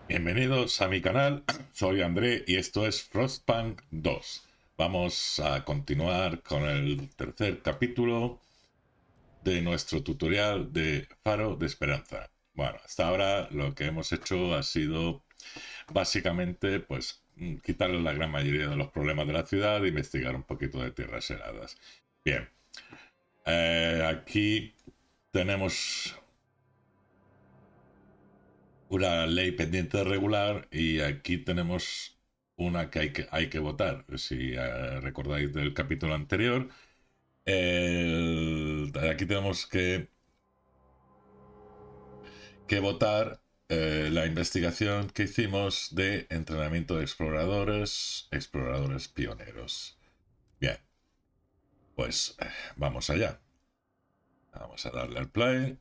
Bienvenidos a mi canal, soy André y esto es Frostpunk 2. Vamos a continuar con el tercer capítulo de nuestro tutorial de Faro de Esperanza. Bueno, hasta ahora lo que hemos hecho ha sido básicamente pues quitarle la gran mayoría de los problemas de la ciudad e investigar un poquito de tierras heladas. Bien, aquí tenemos una ley pendiente de regular y aquí tenemos una que hay que votar. Si recordáis del capítulo anterior, aquí tenemos que votar la investigación que hicimos de entrenamiento de exploradores pioneros. Bien, pues vamos allá. Vamos a darle al play.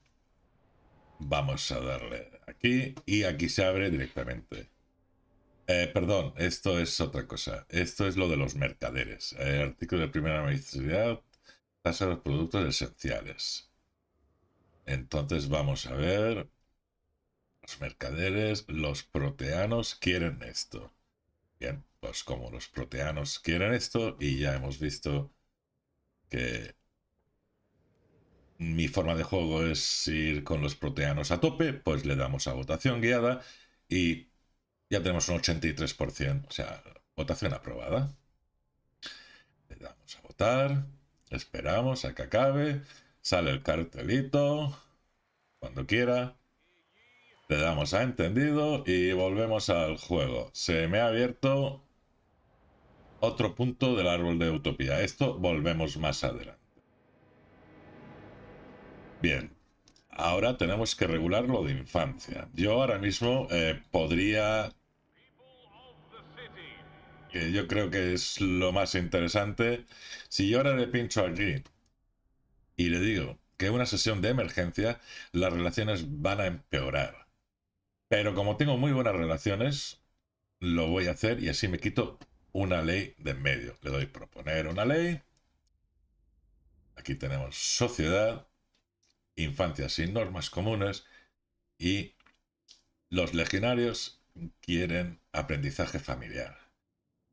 Vamos a darle aquí y aquí se abre directamente. Perdón, esto es otra cosa. Esto es lo de los mercaderes. Artículo de primera necesidad, tasa de los productos esenciales. Entonces vamos a ver. Los mercaderes, los proteanos quieren esto. Bien, pues como los proteanos quieren esto y ya hemos visto que mi forma de juego es ir con los proteanos a tope, pues le damos a votación guiada y ya tenemos un 83%, o sea, votación aprobada. Le damos a votar, esperamos a que acabe, sale el cartelito, cuando quiera, le damos a entendido y volvemos al juego. Se me ha abierto otro punto del árbol de utopía. Esto volvemos más adelante. Bien, ahora tenemos que regular lo de infancia. Yo ahora mismo podría, que yo creo que es lo más interesante, si yo ahora le pincho aquí y le digo que una sesión de emergencia, las relaciones van a empeorar. Pero como tengo muy buenas relaciones, lo voy a hacer y así me quito una ley de en medio. Le doy proponer una ley. Aquí tenemos sociedad, infancia sin normas comunes y los legionarios quieren aprendizaje familiar.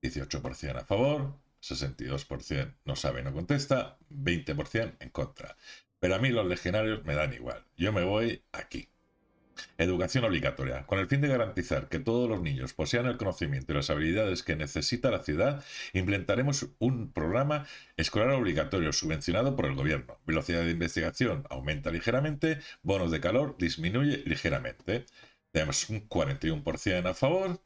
18% a favor, 62% no sabe, no contesta, 20% en contra. Pero a mí los legionarios me dan igual. Yo me voy aquí. Educación obligatoria. Con el fin de garantizar que todos los niños posean el conocimiento y las habilidades que necesita la ciudad, implementaremos un programa escolar obligatorio subvencionado por el gobierno. Velocidad de investigación aumenta ligeramente, bonos de calor disminuye ligeramente. Tenemos un 41% a favor,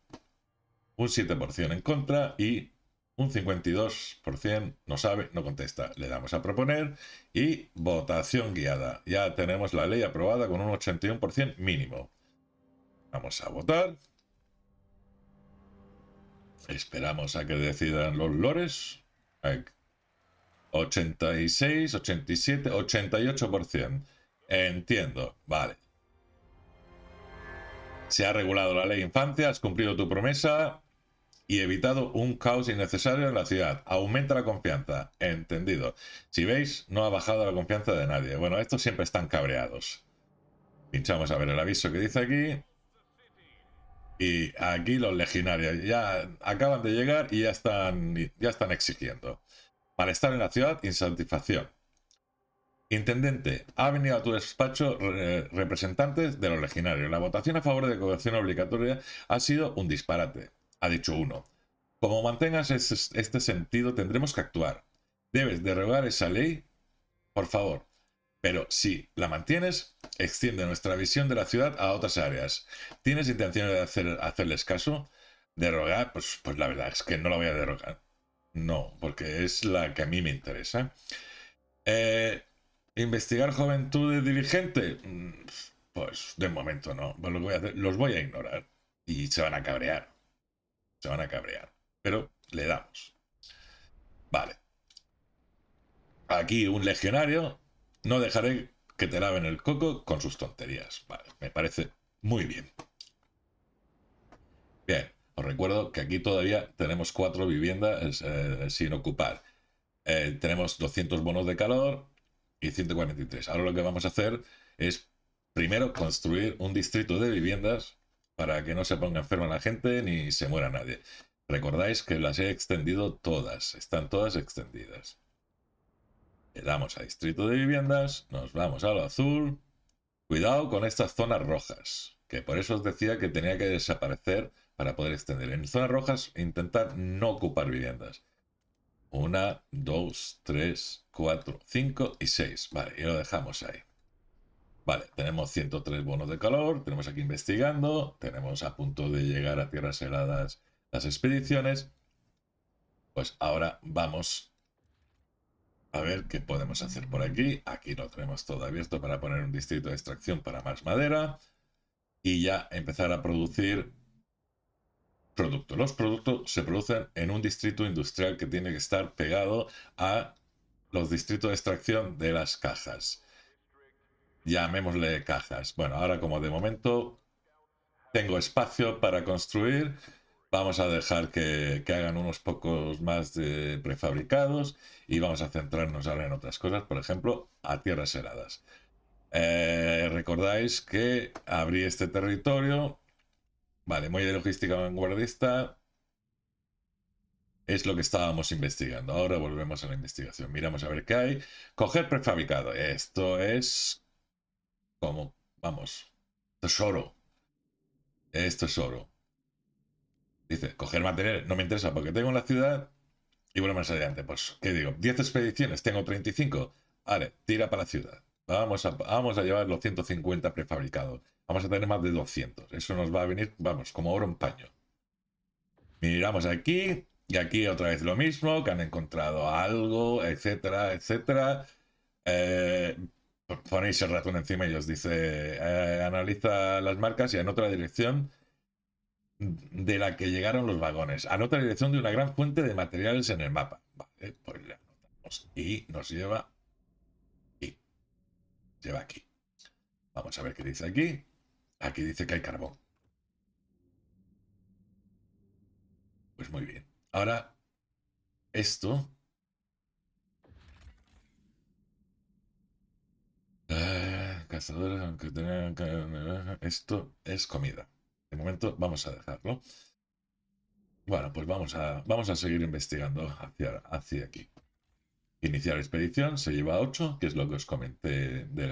un 7% en contra y un 52% no sabe, no contesta. Le damos a proponer y votación guiada. Ya tenemos la ley aprobada con un 81% mínimo. Vamos a votar. Esperamos a que decidan los lores. 86, 87, 88%. Entiendo, vale. Se ha regulado la ley infancia, has cumplido tu promesa y evitado un caos innecesario en la ciudad. Aumenta la confianza. Entendido. Si veis, no ha bajado la confianza de nadie. Bueno, estos siempre están cabreados. Pinchamos a ver el aviso que dice aquí. Y aquí los legionarios ya acaban de llegar y ya están exigiendo. Malestar en la ciudad, insatisfacción. Intendente, ha venido a tu despacho representantes de los legionarios. La votación a favor de educación obligatoria ha sido un disparate, ha dicho uno. Como mantengas este sentido, tendremos que actuar. Debes derogar esa ley, por favor. Pero si la mantienes, extiende nuestra visión de la ciudad a otras áreas. ¿Tienes intención de hacerles caso? ¿Derogar? Pues la verdad es que no la voy a derogar. No, porque es la que a mí me interesa. Eh, ¿Investigar juventud de dirigente? Pues de momento no. Pues lo que voy a hacer, los voy a ignorar. Y se van a cabrear. Se van a cabrear. Pero le damos. Vale. Aquí un legionario. No dejaré que te laven el coco con sus tonterías. Vale, me parece muy bien. Bien, os recuerdo que aquí todavía tenemos 4 viviendas sin ocupar. Tenemos 200 bonos de calor y 143. Ahora lo que vamos a hacer es primero construir un distrito de viviendas para que no se ponga enferma la gente ni se muera nadie. Recordáis que las he extendido todas, están todas extendidas. Le damos a distrito de viviendas, nos vamos a lo azul. Cuidado con estas zonas rojas, que por eso os decía que tenía que desaparecer para poder extender. En zonas rojas intentar no ocupar viviendas. 1, 2, 3, 4, 5 y 6. Vale, y lo dejamos ahí. Vale, tenemos 103 bonos de calor, tenemos aquí investigando, tenemos a punto de llegar a tierras heladas las expediciones. Pues ahora vamos a ver qué podemos hacer por aquí. Aquí lo tenemos todo abierto para poner un distrito de extracción para más madera y ya empezar a producir productos. Los productos se producen en un distrito industrial que tiene que estar pegado a los distritos de extracción de las cajas. Llamémosle cajas. Bueno, ahora como de momento tengo espacio para construir, vamos a dejar que hagan unos pocos más de prefabricados y vamos a centrarnos ahora en otras cosas, por ejemplo, a tierras heladas. Recordáis que abrí este territorio, vale, muy de logística vanguardista, es lo que estábamos investigando. Ahora volvemos a la investigación, miramos a ver qué hay. Coger prefabricado, esto es como, vamos, tesoro. Esto es oro. Dice, coger material no me interesa porque tengo en la ciudad y bueno, más adelante. Pues, ¿qué digo? 10 expediciones, tengo 35. Vale, tira para la ciudad. Vamos a llevar los 150 prefabricados. Vamos a tener más de 200. Eso nos va a venir, vamos, como oro en paño. Miramos aquí y aquí otra vez lo mismo, que han encontrado algo, etcétera, etcétera. Eh, Ponéis el ratón encima y os dice, analiza las marcas y en otra dirección de la que llegaron los vagones. Anota la dirección de una gran fuente de materiales en el mapa. Vale, pues le anotamos. Y nos lleva aquí. Lleva aquí. Vamos a ver qué dice aquí. Aquí dice que hay carbón. Pues muy bien. Ahora, esto... cazadores, aunque tengan... Esto es comida. De momento vamos a dejarlo. Bueno, pues vamos a seguir investigando hacia aquí. Iniciar expedición, se lleva 8, que es lo que os comenté de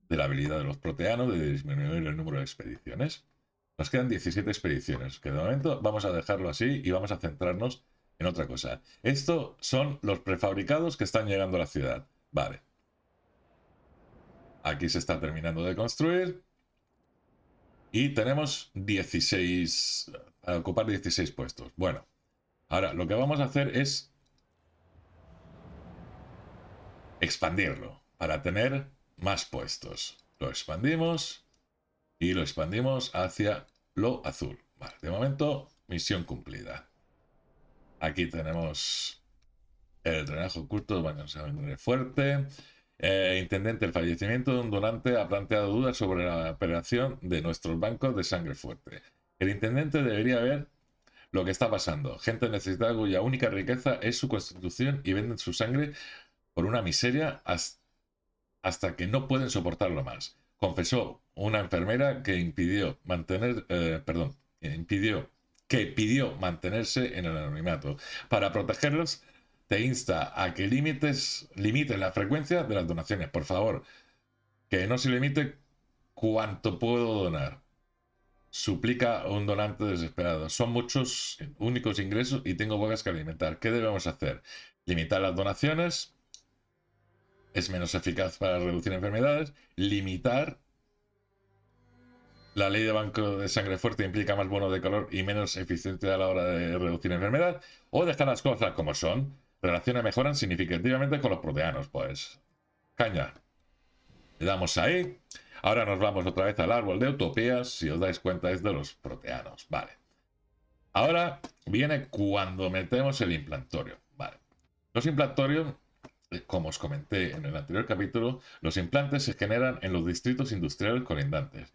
la habilidad de los proteanos de disminuir el número de expediciones. Nos quedan 17 expediciones, que de momento vamos a dejarlo así y vamos a centrarnos en otra cosa. Estos son los prefabricados que están llegando a la ciudad. Vale. Aquí se está terminando de construir. Y tenemos 16... a ocupar 16 puestos. Bueno, ahora lo que vamos a hacer es expandirlo para tener más puestos. Lo expandimos y lo expandimos hacia lo azul. Vale, de momento, misión cumplida. Aquí tenemos el drenaje oculto, baño de sangre fuerte. Intendente, el fallecimiento de un donante ha planteado dudas sobre la operación de nuestros bancos de sangre fuerte. El intendente debería ver lo que está pasando. Gente necesitada cuya única riqueza es su constitución y venden su sangre por una miseria hasta que no pueden soportarlo más. Confesó una enfermera que pidió mantenerse en el anonimato. Para protegerlos, te insta a que limites la frecuencia de las donaciones. Por favor, que no se limite cuánto puedo donar. Suplica un donante desesperado. Son muchos únicos ingresos y tengo bocas que alimentar. ¿Qué debemos hacer? Limitar las donaciones. Es menos eficaz para reducir enfermedades. Limitar. La ley de banco de sangre fuerte implica más bonos de calor y menos eficiencia a la hora de reducir enfermedad. O dejar las cosas como son. Relaciones mejoran significativamente con los proteanos. Pues, caña. Le damos ahí. Ahora nos vamos otra vez al árbol de utopías. Si os dais cuenta es de los proteanos. Vale. Ahora viene cuando metemos el implantorio. Vale. Los implantorios, como os comenté en el anterior capítulo, los implantes se generan en los distritos industriales colindantes.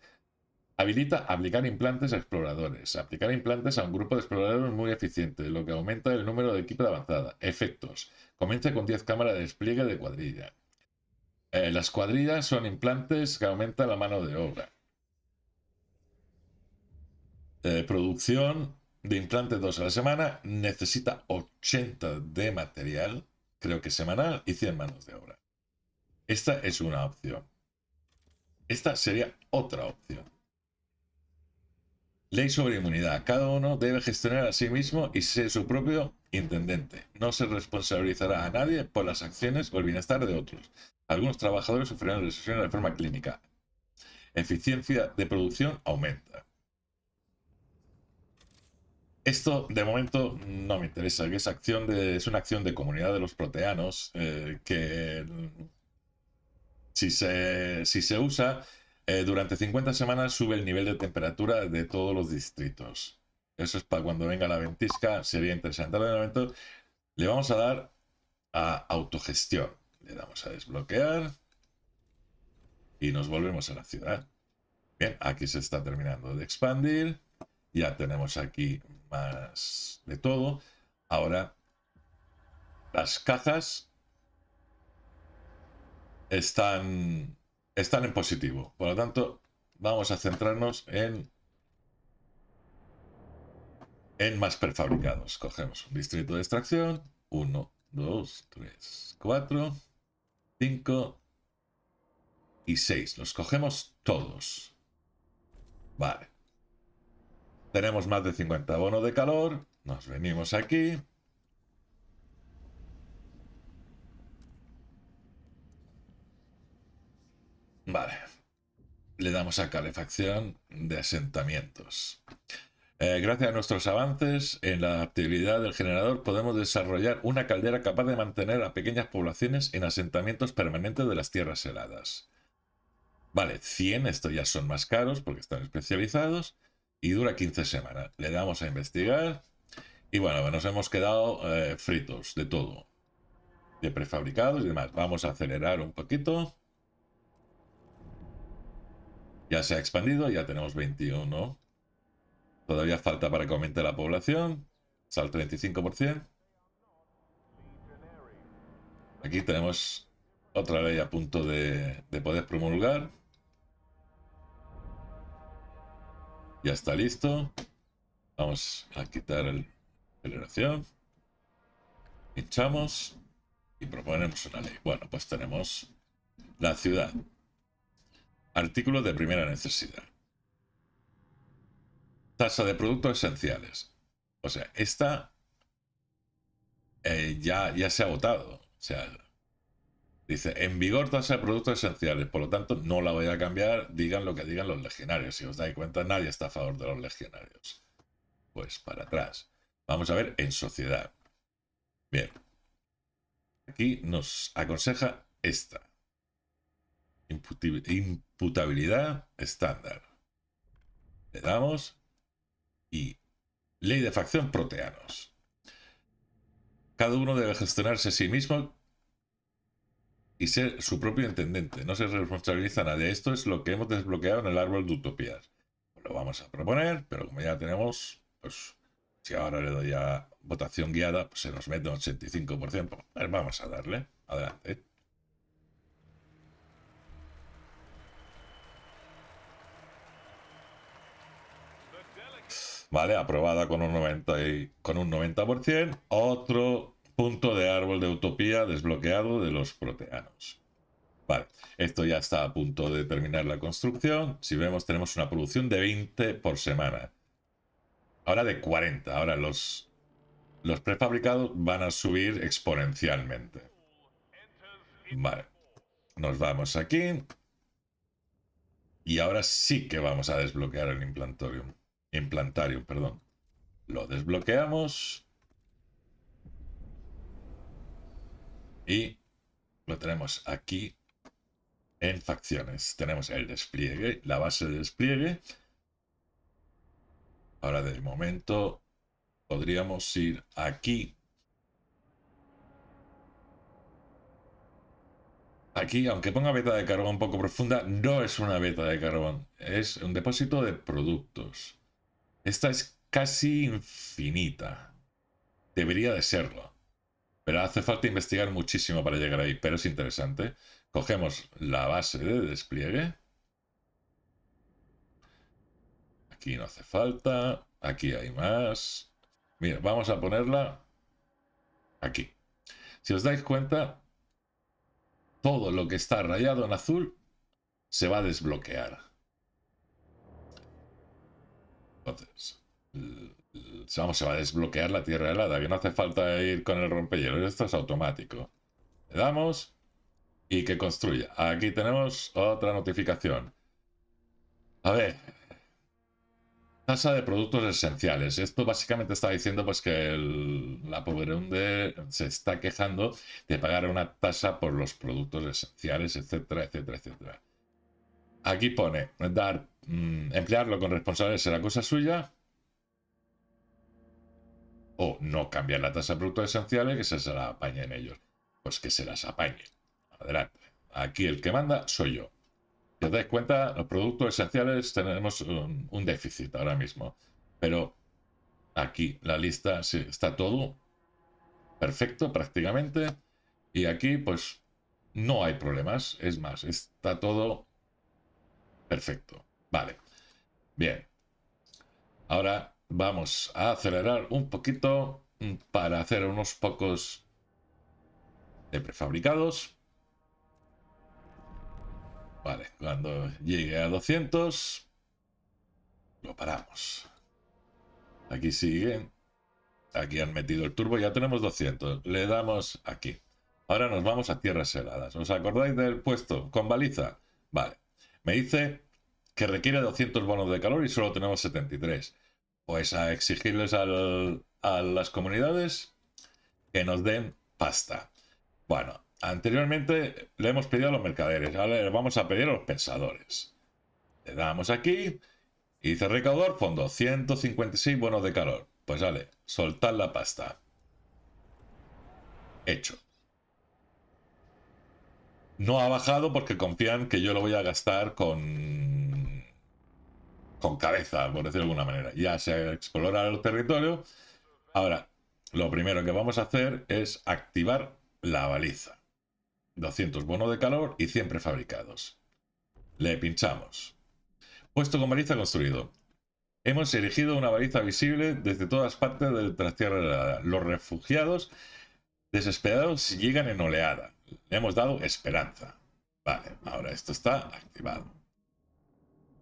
Habilita aplicar implantes a exploradores. Aplicar implantes a un grupo de exploradores muy eficiente, lo que aumenta el número de equipo de avanzada. Efectos. Comienza con 10 cámaras de despliegue de cuadrilla. Las cuadrillas son implantes que aumentan la mano de obra. producción de implantes 2 a la semana, necesita 80 de material, creo que semanal, y 100 manos de obra. Esta es una opción. Esta sería otra opción. Ley sobre inmunidad. Cada uno debe gestionar a sí mismo y ser su propio intendente. No se responsabilizará a nadie por las acciones o el bienestar de otros. Algunos trabajadores sufrirán lesiones de forma clínica. Eficiencia de producción aumenta. Esto de momento no me interesa, que es una acción de comunidad de los proteanos que si se usa durante 50 semanas sube el nivel de temperatura de todos los distritos. Eso es para cuando venga la ventisca, sería interesante. Ahora de momento le vamos a dar a autogestión. Le damos a desbloquear y nos volvemos a la ciudad. Bien, aquí se está terminando de expandir. Ya tenemos aquí más de todo. Ahora las cajas están en positivo. Por lo tanto, vamos a centrarnos en más prefabricados. Cogemos un distrito de extracción. 1, 2, 3, 4, 5 y 6. Los cogemos todos. Vale. Tenemos más de 50 bonos de calor. Nos venimos aquí. Vale. Le damos a calefacción de asentamientos. Gracias a nuestros avances en la adaptabilidad del generador podemos desarrollar una caldera capaz de mantener a pequeñas poblaciones en asentamientos permanentes de las tierras heladas. Vale, 100, estos ya son más caros porque están especializados y dura 15 semanas. Le damos a investigar y bueno, nos hemos quedado fritos de todo, de prefabricados y demás. Vamos a acelerar un poquito. Ya se ha expandido, ya tenemos 21. Todavía falta para que aumente la población. Hasta el 35%. Aquí tenemos otra ley a punto de poder promulgar. Ya está listo. Vamos a quitar la aceleración. Pinchamos y proponemos una ley. Bueno, pues tenemos la ciudad. Artículos de primera necesidad. Tasa de productos esenciales. O sea, esta ya se ha votado. O sea, dice, en vigor tasa de productos esenciales, por lo tanto no la voy a cambiar, digan lo que digan los legionarios. Si os dais cuenta, nadie está a favor de los legionarios. Pues para atrás. Vamos a ver en sociedad. Bien. Aquí nos aconseja esta. Imputabilidad estándar. Le damos y ley de facción proteanos. Cada uno debe gestionarse a sí mismo y ser su propio intendente. No se responsabiliza a nadie. Esto es lo que hemos desbloqueado en el árbol de utopías. Lo vamos a proponer, pero como ya tenemos, pues si ahora le doy a votación guiada, pues se nos mete un 85%. Pues vamos a darle. Adelante. Vale, aprobada con un 90%. Otro punto de árbol de utopía desbloqueado de los proteanos. Vale, esto ya está a punto de terminar la construcción. Si vemos, tenemos una producción de 20 por semana. Ahora de 40. Ahora los prefabricados van a subir exponencialmente. Vale, nos vamos aquí. Y ahora sí que vamos a desbloquear el implantarium, perdón. Lo desbloqueamos. Y lo tenemos aquí en facciones. Tenemos el despliegue, la base de despliegue. Ahora de momento podríamos ir aquí. Aquí, aunque ponga veta de carbón poco profunda, no es una veta de carbón. Es un depósito de productos. Esta es casi infinita. Debería de serlo. Pero hace falta investigar muchísimo para llegar ahí. Pero es interesante. Cogemos la base de despliegue. Aquí no hace falta. Aquí hay más. Mira, vamos a ponerla aquí. Si os dais cuenta, todo lo que está rayado en azul se va a desbloquear. Entonces, se va a desbloquear la tierra helada, que no hace falta ir con el rompehielos. Esto es automático. Le damos y que construya. Aquí tenemos otra notificación. A ver, tasa de productos esenciales. Esto básicamente está diciendo pues que la Pobreunde se está quejando de pagar una tasa por los productos esenciales, etcétera, etcétera, etcétera. Aquí pone emplearlo con responsabilidad será cosa suya, o no cambiar la tasa de productos esenciales, que se la apañen ellos. Pues que se las apañen. Adelante. Aquí el que manda soy yo. Si os dais cuenta, los productos esenciales tenemos un déficit ahora mismo. Pero aquí la lista sí, está todo perfecto prácticamente. Y aquí pues no hay problemas. Es más, está todo perfecto. Vale. Bien. Ahora vamos a acelerar un poquito para hacer unos pocos de prefabricados. Vale, cuando llegue a 200 lo paramos. Aquí siguen. Aquí han metido el turbo, ya tenemos 200. Le damos aquí. Ahora nos vamos a tierras heladas. ¿Os acordáis del puesto con baliza? Vale. Me dice que requiere 200 bonos de calor y solo tenemos 73. Pues a exigirles a las comunidades que nos den pasta. Bueno, anteriormente le hemos pedido a los mercaderes. Ahora le vamos a pedir a los pensadores. Le damos aquí y dice recaudar fondo 156 bonos de calor. Pues vale, soltar la pasta. Hecho. No ha bajado porque confían que yo lo voy a gastar con cabeza, por decirlo de alguna manera. Ya se explora el territorio. Ahora, lo primero que vamos a hacer es activar la baliza. 200 bonos de calor y 100 prefabricados. Le pinchamos. Puesto con baliza construido. Hemos erigido una baliza visible desde todas partes de la tierra helada. Los refugiados desesperados llegan en oleada. Le hemos dado esperanza. Vale, ahora esto está activado.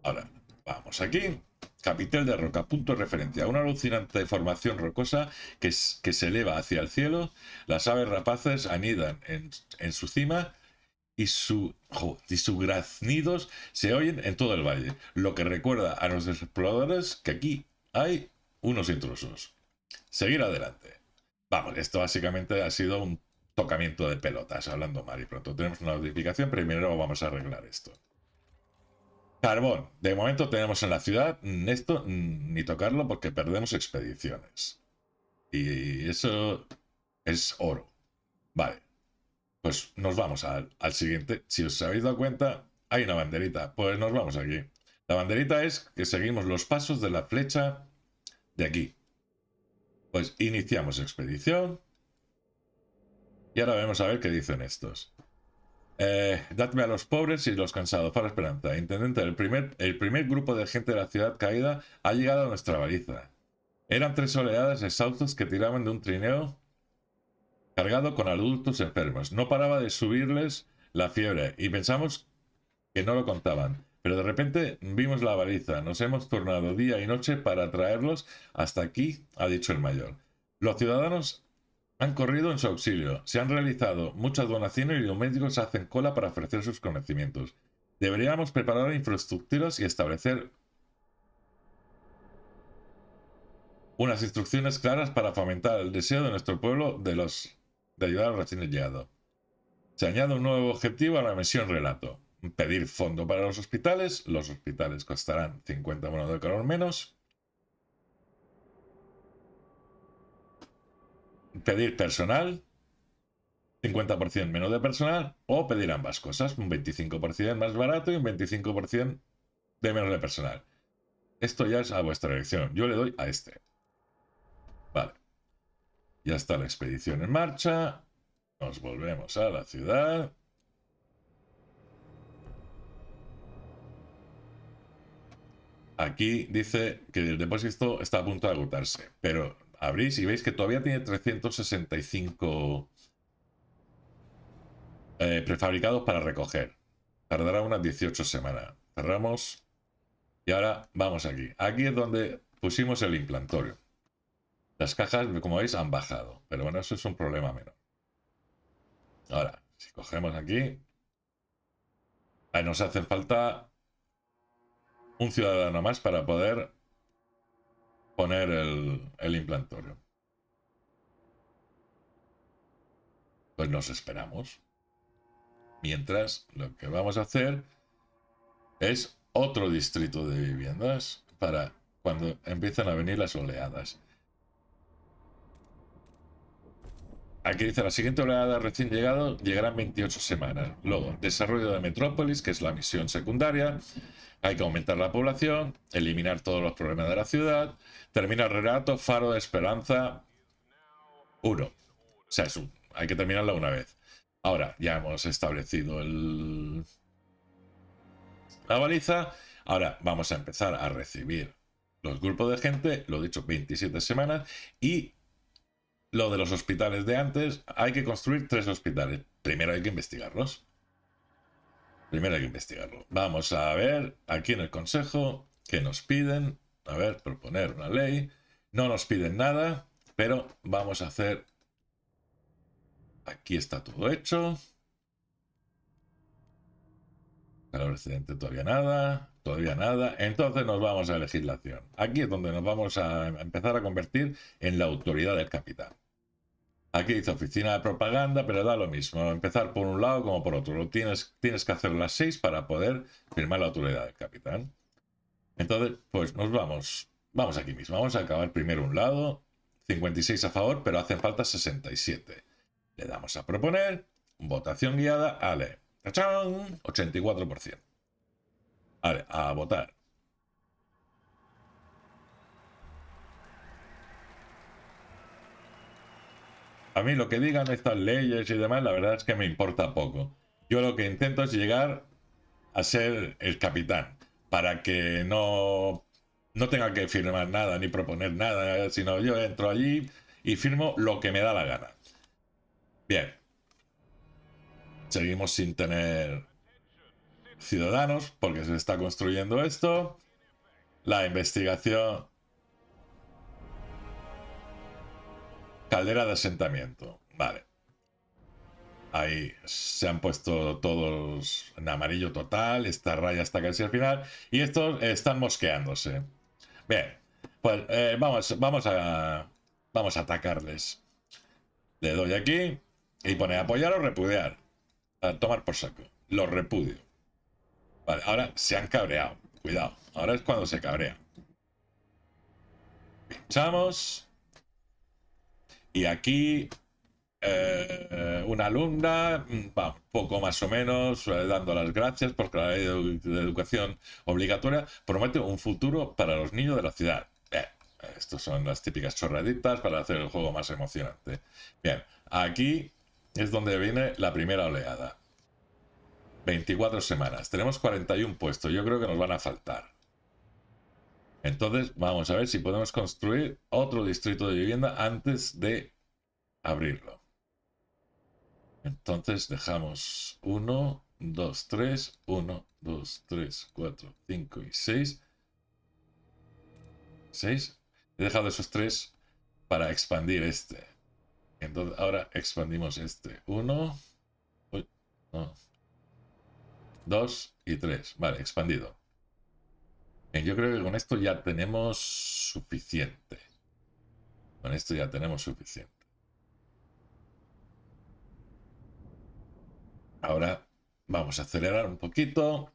Ahora, vamos aquí. Capitel de roca, punto de referencia. Una alucinante formación rocosa que se eleva hacia el cielo. Las aves rapaces anidan en su cima y sus graznidos se oyen en todo el valle. Lo que recuerda a los exploradores que aquí hay unos intrusos. Seguir adelante. Vamos, esto básicamente ha sido un tocamiento de pelotas, hablando mal y pronto. Tenemos una notificación, primero vamos a arreglar esto. Carbón. De momento tenemos en la ciudad esto, ni tocarlo porque perdemos expediciones. Y eso es oro. Vale. Pues nos vamos al siguiente. Si os habéis dado cuenta, hay una banderita. Pues nos vamos aquí. La banderita es que seguimos los pasos de la flecha de aquí. Pues iniciamos expedición. Y ahora vamos a ver qué dicen estos. Dadme a los pobres y los cansados para esperanza. Intendente, el primer grupo de gente de la ciudad caída ha llegado a nuestra baliza. Eran 3 oleadas exhaustos que tiraban de un trineo cargado con adultos enfermos. No paraba de subirles la fiebre y pensamos que no lo contaban. Pero de repente vimos la baliza. Nos hemos turnado día y noche para traerlos hasta aquí, ha dicho el mayor. Los ciudadanos han corrido en su auxilio. Se han realizado muchas donaciones y los médicos hacen cola para ofrecer sus conocimientos. Deberíamos preparar infraestructuras y establecer unas instrucciones claras para fomentar el deseo de nuestro pueblo de ayudar al recién llegado. Se añade un nuevo objetivo a la misión relato. Pedir fondo para los hospitales. Los hospitales costarán 50 bonos de calor menos. Pedir personal. 50% menos de personal. O pedir ambas cosas. Un 25% más barato y un 25% de menos de personal. Esto ya es a vuestra elección. Yo le doy a este. Vale. Ya está la expedición en marcha. Nos volvemos a la ciudad. Aquí dice que el depósito está a punto de agotarse, pero abrís y veis que todavía tiene 365 prefabricados para recoger. Tardará unas 18 semanas. Cerramos y ahora vamos aquí. Aquí es donde pusimos el implantorio. Las cajas, como veis, han bajado, pero bueno, eso es un problema menor. Ahora, si cogemos aquí, ahí nos hace falta un ciudadano más para poder poner el implantorio. Pues nos esperamos. Mientras, lo que vamos a hacer es otro distrito de viviendas para cuando empiezan a venir las oleadas. Aquí dice, la siguiente oleada recién llegado llegará en 28 semanas. Luego, desarrollo de Metrópolis, que es la misión secundaria. Hay que aumentar la población, eliminar todos los problemas de la ciudad. Termina el relato, Faro de Esperanza 1. O sea, hay que terminarla una vez. Ahora, ya hemos establecido la baliza. Ahora vamos a empezar a recibir los grupos de gente, lo dicho, 27 semanas. Y lo de los hospitales de antes, hay que construir 3 hospitales. Primero hay que investigarlos. Primero hay que investigarlo. Vamos a ver aquí en el consejo que nos piden. A ver, proponer una ley. No nos piden nada, pero vamos a hacer... Aquí está todo hecho. Calor excedente todavía nada. Todavía nada. Entonces nos vamos a legislación. Aquí es donde nos vamos a empezar a convertir en la autoridad del capitán. Aquí dice oficina de propaganda, pero da lo mismo. Empezar por un lado como por otro. Tienes que hacer las 6 para poder firmar la autoridad del capitán. Entonces, pues nos vamos. Vamos aquí mismo. Vamos a acabar primero un lado. 56 a favor, pero hacen falta 67. Le damos a proponer. Votación guiada. Ale. ¡Tachán! 84%. Ale, a votar. A mí lo que digan estas leyes y demás, la verdad es que me importa poco. Yo lo que intento es llegar a ser el capitán, para que no tenga que firmar nada ni proponer nada, sino yo entro allí y firmo lo que me da la gana. Bien, seguimos sin tener ciudadanos porque se está construyendo esto. La investigación... Caldera de asentamiento. Vale. Ahí se han puesto todos en amarillo total. Esta raya está casi al final. Y estos están mosqueándose. Bien. Pues vamos a atacarles. Le doy aquí y pone apoyar o repudiar. A tomar por saco. Los repudio. Vale, ahora se han cabreado. Cuidado. Ahora es cuando se cabrean. Pinchamos. Y aquí una alumna, va, poco más o menos, dando las gracias porque la ley de educación obligatoria promete un futuro para los niños de la ciudad. Estos son las típicas chorraditas para hacer el juego más emocionante. Bien, aquí es donde viene la primera oleada. 24 semanas. Tenemos 41 puestos. Yo creo que nos van a faltar. Entonces, vamos a ver si podemos construir otro distrito de vivienda antes de abrirlo. Entonces dejamos 1, 2, 3, 1, 2, 3, 4, 5 y 6. 6. He dejado esos 3 para expandir este. Entonces ahora expandimos este. 1, 2 y 3. Vale, expandido. Bien, yo creo que con esto ya tenemos suficiente. Con esto ya tenemos suficiente. Ahora vamos a acelerar un poquito.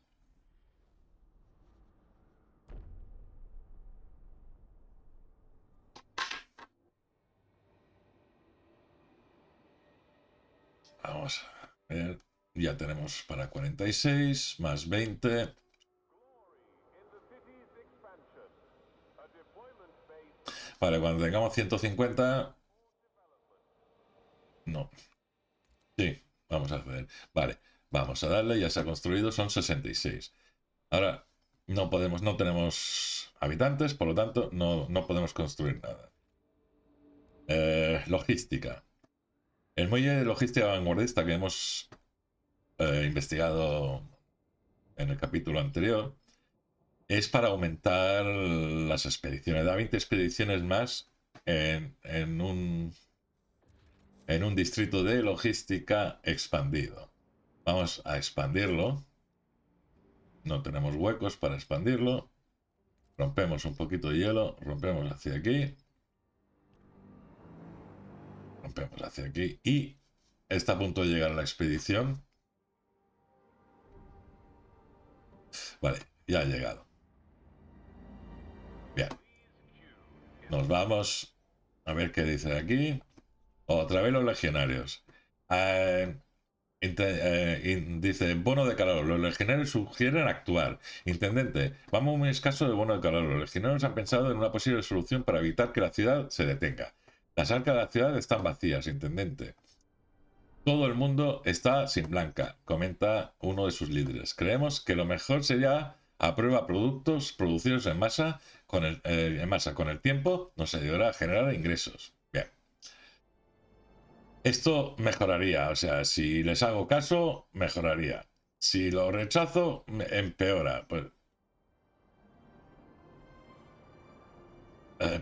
Vamos a ver. Ya tenemos para 46 más 20. Vale, cuando tengamos 150... No. Sí, vamos a hacer. Vale, vamos a darle, ya se ha construido, son 66. Ahora no tenemos habitantes, por lo tanto no podemos construir nada. Logística. El muelle de logística vanguardista que hemos investigado en el capítulo anterior es para aumentar las expediciones. Da 20 expediciones más en un distrito de logística expandido. Vamos a expandirlo. No tenemos huecos para expandirlo. Rompemos un poquito de hielo. Rompemos hacia aquí. Rompemos hacia aquí. Y está a punto de llegar la expedición. Vale, ya ha llegado. Bien. Nos vamos a ver qué dice aquí. Otra vez los legionarios. Dice, bono de calor. Los legionarios sugieren actuar. Intendente, vamos muy escaso de bono de calor. Los legionarios han pensado en una posible solución para evitar que la ciudad se detenga. Las arcas de la ciudad están vacías, intendente. Todo el mundo está sin blanca, comenta uno de sus líderes. Creemos que lo mejor sería aprueba productos producidos en masa con el tiempo nos ayudará a generar ingresos. Bien. Esto mejoraría, o sea, si les hago caso, mejoraría. Si lo rechazo, empeora. Pues,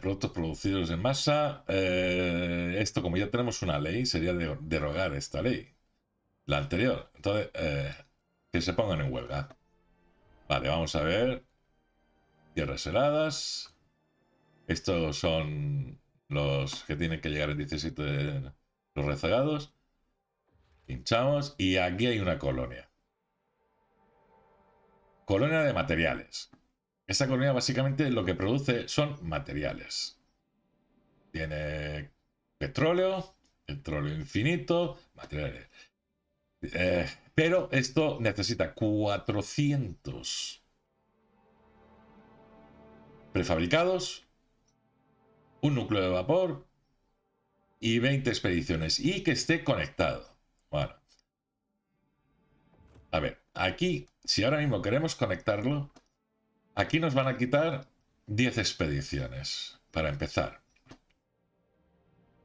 productos producidos en masa. Esto, como ya tenemos una ley, sería derogar esta ley. La anterior. Entonces, que se pongan en huelga. Vale, vamos a ver. Tierras heladas. Estos son los que tienen que llegar el 17 de los rezagados. Pinchamos y aquí hay una colonia. Colonia de materiales. Esta colonia básicamente lo que produce son materiales. Tiene petróleo infinito, materiales. Pero esto necesita 400 prefabricados, un núcleo de vapor y 20 expediciones y que esté conectado. Bueno. A ver, aquí, si ahora mismo queremos conectarlo, aquí nos van a quitar 10 expediciones para empezar.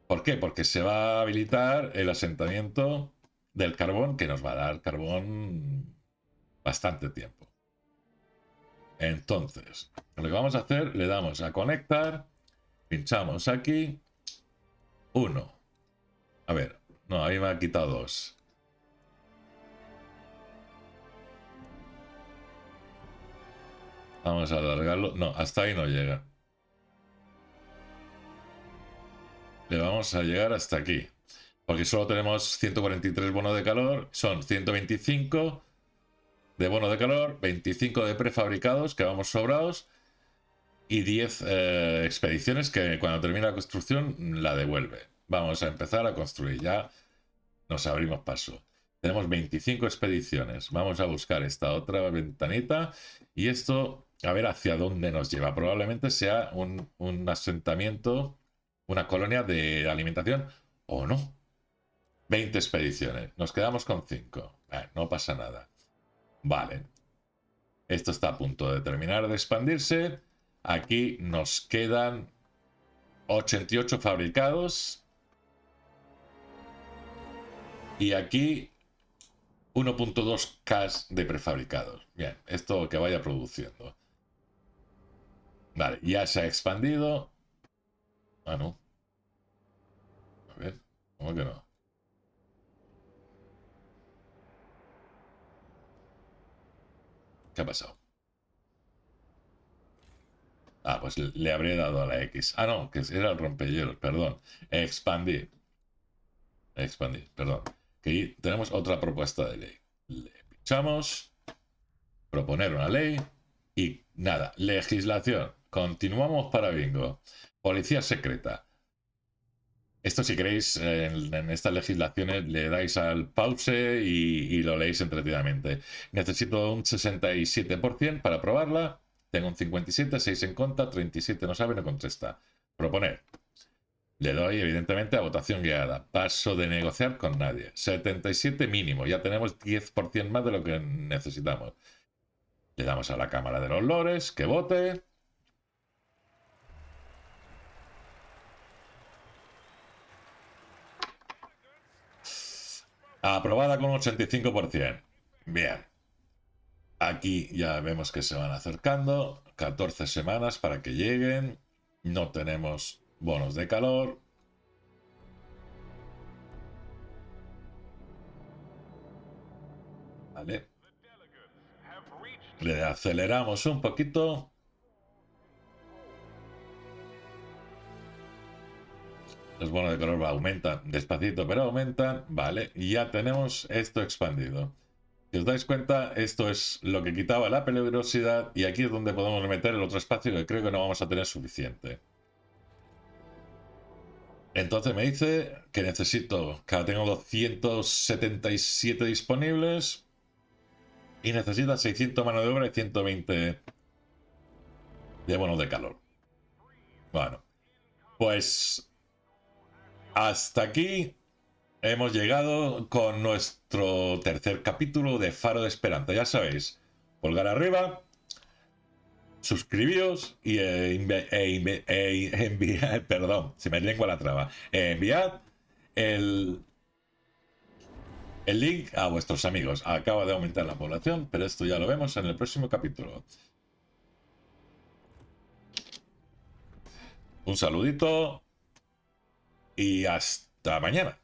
¿Por qué? Porque se va a habilitar el asentamiento del carbón, que nos va a dar carbón bastante tiempo. Entonces, lo que vamos a hacer, le damos a conectar, pinchamos aquí, 1. A ver, no, ahí me ha quitado 2. Vamos a alargarlo. No, hasta ahí no llega. Le vamos a llegar hasta aquí. Porque solo tenemos 143 bonos de calor. Son 125 de bono de calor, 25 de prefabricados, que vamos sobrados, y 10 expediciones que cuando termine la construcción la devuelve. Vamos a empezar a construir. Ya nos abrimos paso. Tenemos 25 expediciones. Vamos a buscar esta otra ventanita. Y esto, a ver hacia dónde nos lleva. Probablemente sea un asentamiento, una colonia de alimentación o no. 20 expediciones. Nos quedamos con 5. No pasa nada. Vale. Esto está a punto de terminar de expandirse. Aquí nos quedan 88 fabricados. Y aquí 1.2K de prefabricados. Bien, esto que vaya produciendo. Vale, ya se ha expandido. Ah, no. A ver, ¿cómo que no? ¿Qué ha pasado? Ah, pues le habré dado a la X. Ah, no, que era el rompehielos, perdón. Expandir. Expandir, perdón. Que ahí tenemos otra propuesta de ley. Le pinchamos. Proponer una ley. Y nada, legislación. Continuamos para bingo. Policía secreta. Esto si queréis, en estas legislaciones le dais al pause y lo leéis entretenidamente. Necesito un 67% para aprobarla. Tengo un 57, 6 en contra, 37 no sabe, no contesta. Proponer. Le doy evidentemente a votación guiada. Paso de negociar con nadie. 77 mínimo. Ya tenemos 10% más de lo que necesitamos. Le damos a la Cámara de los Lores, que vote. Aprobada con un 85%. Bien. Aquí ya vemos que se van acercando. 14 semanas para que lleguen. No tenemos bonos de calor. Vale. Le aceleramos un poquito. Los bonos de calor aumentan despacito, pero aumentan. Vale, y ya tenemos esto expandido. Si os dais cuenta, esto es lo que quitaba la peligrosidad y aquí es donde podemos meter el otro espacio que creo que no vamos a tener suficiente. Entonces me dice que necesito, que tengo 277 disponibles y necesita 600 mano de obra y 120 de bonos de calor. Bueno, pues hasta aquí hemos llegado con nuestro tercer capítulo de Faro de Esperanza. Ya sabéis, pulgar arriba, suscribíos y enviad, perdón, se me lengua la traba, enviad el link a vuestros amigos. Acaba de aumentar la población, pero esto ya lo vemos en el próximo capítulo. Un saludito y hasta mañana.